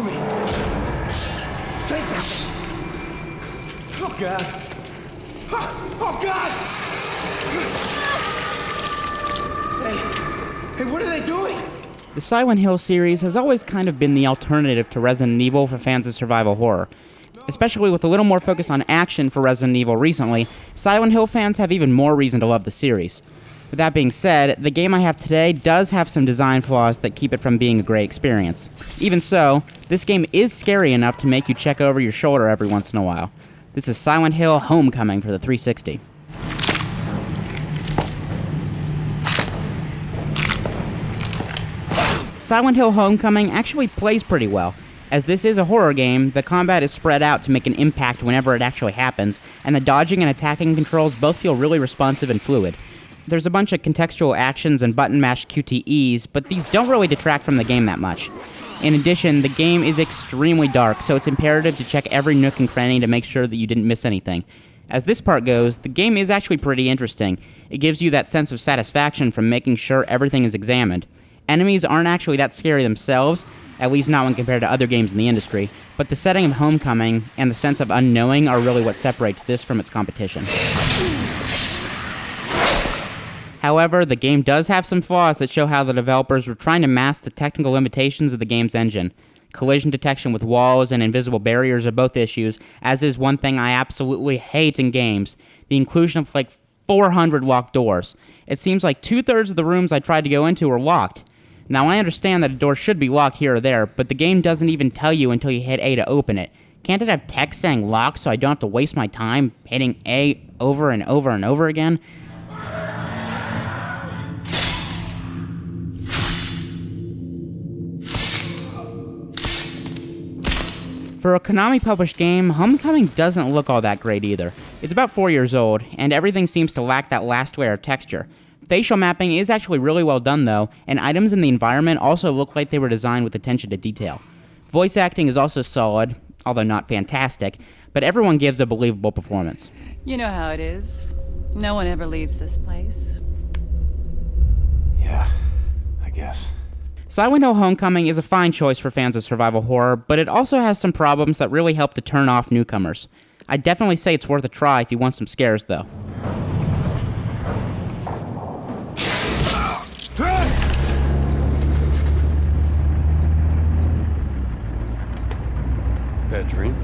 to me. Say something. Oh, God. Oh, God! Hey, what are they doing? The Silent Hill series has always kind of been the alternative to Resident Evil for fans of survival horror. Especially with a little more focus on action for Resident Evil recently, Silent Hill fans have even more reason to love the series. With that being said, the game I have today does have some design flaws that keep it from being a great experience. Even so, this game is scary enough to make you check over your shoulder every once in a while. This is Silent Hill Homecoming for the 360. Silent Hill Homecoming actually plays pretty well. As this is a horror game, the combat is spread out to make an impact whenever it actually happens, and the dodging and attacking controls both feel really responsive and fluid. There's a bunch of contextual actions and button mash QTEs, but these don't really detract from the game that much. In addition, the game is extremely dark, so it's imperative to check every nook and cranny to make sure that you didn't miss anything. As this part goes, the game is actually pretty interesting. It gives you that sense of satisfaction from making sure everything is examined. Enemies aren't actually that scary themselves, at least not when compared to other games in the industry, but the setting of Homecoming and the sense of unknowing are really what separates this from its competition. However, the game does have some flaws that show how the developers were trying to mask the technical limitations of the game's engine. Collision detection with walls and invisible barriers are both issues, as is one thing I absolutely hate in games, the inclusion of like 400 locked doors. It seems like 2/3 of the rooms I tried to go into are locked. Now, I understand that a door should be locked here or there, but the game doesn't even tell you until you hit A to open it. Can't it have text saying locked so I don't have to waste my time hitting A over and over and over again? For a Konami-published game, Homecoming doesn't look all that great either. It's about 4 years old, and everything seems to lack that last layer of texture. Facial mapping is actually really well done though, and items in the environment also look like they were designed with attention to detail. Voice acting is also solid, although not fantastic, but everyone gives a believable performance. You know how it is. No one ever leaves this place. Yeah, I guess. Silent Hill Homecoming is a fine choice for fans of survival horror, but it also has some problems that really help to turn off newcomers. I'd definitely say it's worth a try if you want some scares though. Bad dream?